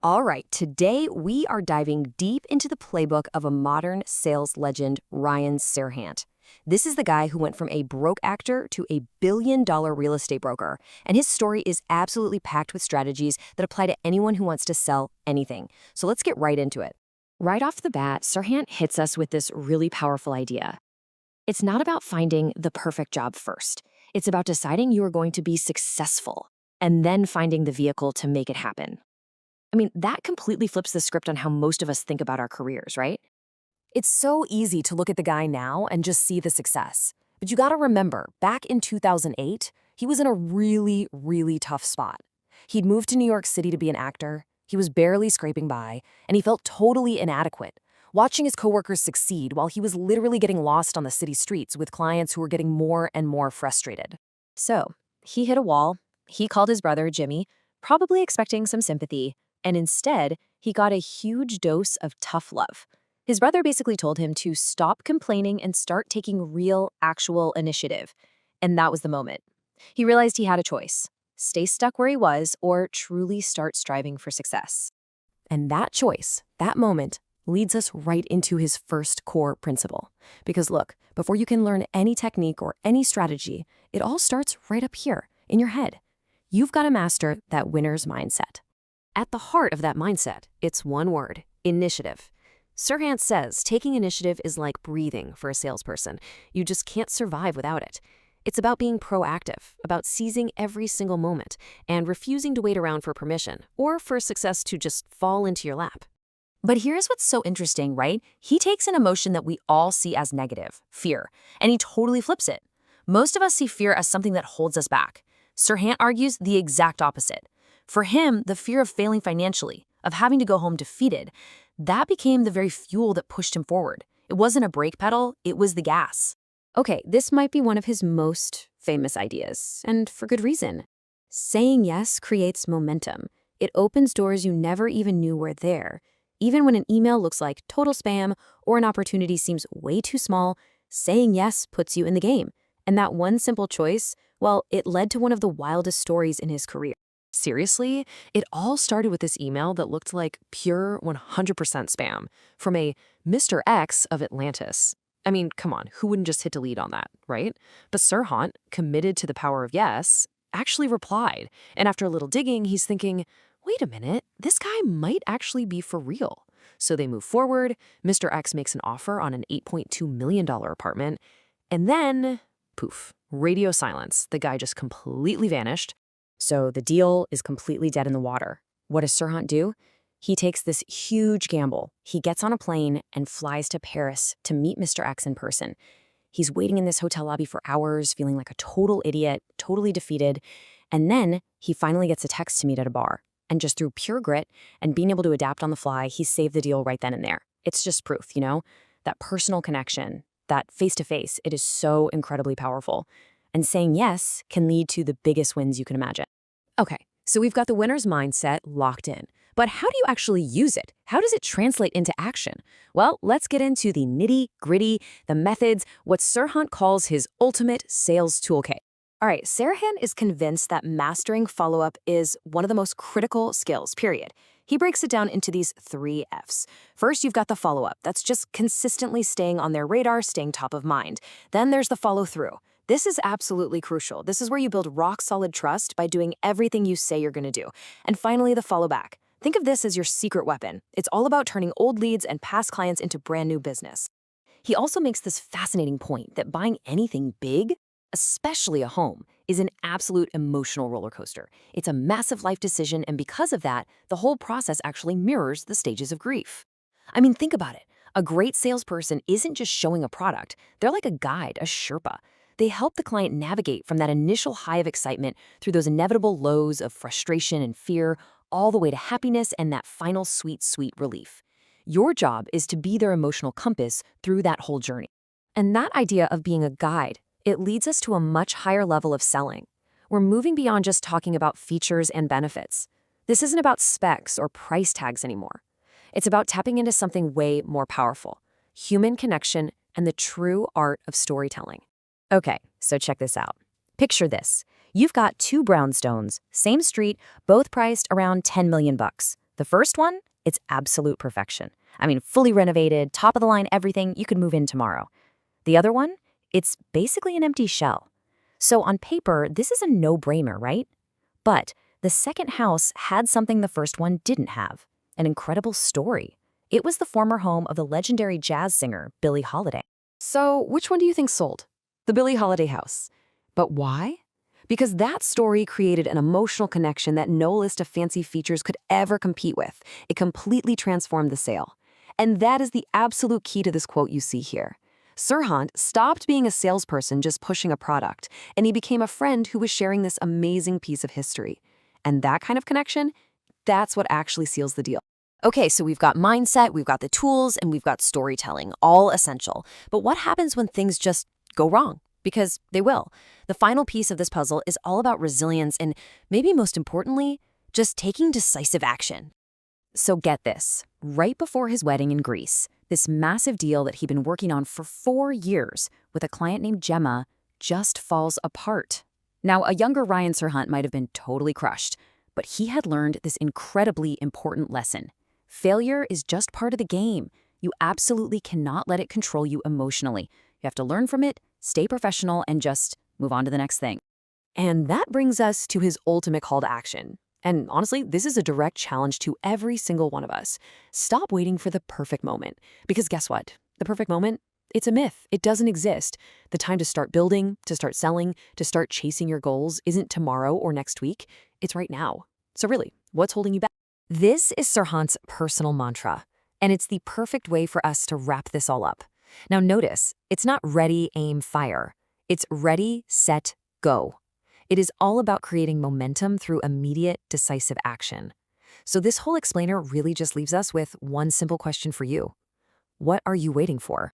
All right, today we are diving deep into the playbook of a modern sales legend, Ryan Serhant. This is the guy who went from a broke actor to a billion-dollar real estate broker, and his story is absolutely packed with strategies that apply to anyone who wants to sell anything. So let's get right into it. Right off the bat, Serhant hits us with this really powerful idea. It's not about finding the perfect job first. It's about deciding you are going to be successful and then finding the vehicle to make it happen. That completely flips the script on how most of us think about our careers, right? It's so easy to look at the guy now and just see the success. But you gotta remember, back in 2008, he was in a really, really tough spot. He'd moved to New York City to be an actor, he was barely scraping by, and he felt totally inadequate, watching his coworkers succeed while he was literally getting lost on the city streets with clients who were getting more and more frustrated. So, he hit a wall, he called his brother, Jimmy, probably expecting some sympathy, and instead, he got a huge dose of tough love. His brother basically told him to stop complaining and start taking real, actual initiative. And that was the moment. He realized he had a choice: stay stuck where he was or truly start striving for success. And that choice, that moment, leads us right into his first core principle. Because look, before you can learn any technique or any strategy, it all starts right up here, in your head. You've got to master that winner's mindset. At the heart of that mindset, it's one word: initiative. Serhant says taking initiative is like breathing for a salesperson. You just can't survive without it. It's about being proactive, about seizing every single moment, and refusing to wait around for permission, or for success to just fall into your lap. But here's what's so interesting, right? He takes an emotion that we all see as negative, fear, and he totally flips it. Most of us see fear as something that holds us back. Serhant argues the exact opposite. For him, the fear of failing financially, of having to go home defeated, that became the very fuel that pushed him forward. It wasn't a brake pedal, it was the gas. Okay, this might be one of his most famous ideas, and for good reason. Saying yes creates momentum. It opens doors you never even knew were there. Even when an email looks like total spam or an opportunity seems way too small, saying yes puts you in the game. And that one simple choice, well, it led to one of the wildest stories in his career. Seriously, it all started with this email that looked like pure 100% spam from a Mr. X of Atlantis. Come on, who wouldn't just hit delete on that, right? But Serhant, committed to the power of yes, actually replied. And after a little digging, he's thinking, wait a minute, this guy might actually be for real. So they move forward. Mr. X makes an offer on an $8.2 million apartment. And then, poof, radio silence. The guy just completely vanished. So the deal is completely dead in the water. What does Serhant do? He takes this huge gamble. He gets on a plane and flies to Paris to meet Mr. X in person. He's waiting in this hotel lobby for hours, feeling like a total idiot, totally defeated. And then he finally gets a text to meet at a bar. And just through pure grit and being able to adapt on the fly, he saved the deal right then and there. It's just proof, that personal connection, that face-to-face, it is so incredibly powerful. And saying yes can lead to the biggest wins you can imagine. Okay, so we've got the winner's mindset locked in. But how do you actually use it? How does it translate into action? Well, let's get into the nitty-gritty, the methods, what Serhant calls his ultimate sales toolkit. All right, Serhant is convinced that mastering follow-up is one of the most critical skills, period. He breaks it down into these 3 Fs. First, you've got the follow-up. That's just consistently staying on their radar, staying top of mind. Then there's the follow-through. This is absolutely crucial. This is where you build rock-solid trust by doing everything you say you're going to do. And finally, the follow-back. Think of this as your secret weapon. It's all about turning old leads and past clients into brand new business. He also makes this fascinating point that buying anything big, especially a home, is an absolute emotional roller coaster. It's a massive life decision, and because of that, the whole process actually mirrors the stages of grief. Think about it. A great salesperson isn't just showing a product. They're like a guide, a Sherpa. They help the client navigate from that initial high of excitement through those inevitable lows of frustration and fear, all the way to happiness and that final sweet, sweet relief. Your job is to be their emotional compass through that whole journey. And that idea of being a guide, it leads us to a much higher level of selling. We're moving beyond just talking about features and benefits. This isn't about specs or price tags anymore. It's about tapping into something way more powerful: human connection and the true art of storytelling. Okay, so check this out. Picture this. You've got 2 brownstones, same street, both priced around $10 million. The first one, it's absolute perfection. I mean, fully renovated, top of the line, everything, you could move in tomorrow. The other one, it's basically an empty shell. So on paper, this is a no-brainer, right? But the second house had something the first one didn't have, an incredible story. It was the former home of the legendary jazz singer Billie Holiday. So which one do you think sold? The Billie Holiday house. But why? Because that story created an emotional connection that no list of fancy features could ever compete with. It completely transformed the sale. And that is the absolute key to this quote you see here. Serhant stopped being a salesperson just pushing a product, and he became a friend who was sharing this amazing piece of history. And that kind of connection, that's what actually seals the deal. Okay, so we've got mindset, we've got the tools, and we've got storytelling, all essential. But what happens when things just go wrong? Because they will. The final piece of this puzzle is all about resilience and, maybe most importantly, just taking decisive action. So get this, right before his wedding in Greece, this massive deal that he'd been working on for 4 years with a client named Gemma just falls apart. Now, a younger Ryan Serhant might have been totally crushed, but he had learned this incredibly important lesson. Failure is just part of the game. You absolutely cannot let it control you emotionally. You have to learn from it, stay professional, and just move on to the next thing. And that brings us to his ultimate call to action. And honestly, this is a direct challenge to every single one of us. Stop waiting for the perfect moment. Because guess what? The perfect moment, it's a myth. It doesn't exist. The time to start building, to start selling, to start chasing your goals isn't tomorrow or next week. It's right now. So really, what's holding you back? This is Serhant's personal mantra, and it's the perfect way for us to wrap this all up. Now notice, it's not ready, aim, fire. It's ready, set, go. It is all about creating momentum through immediate, decisive action. So this whole explainer really just leaves us with one simple question for you. What are you waiting for?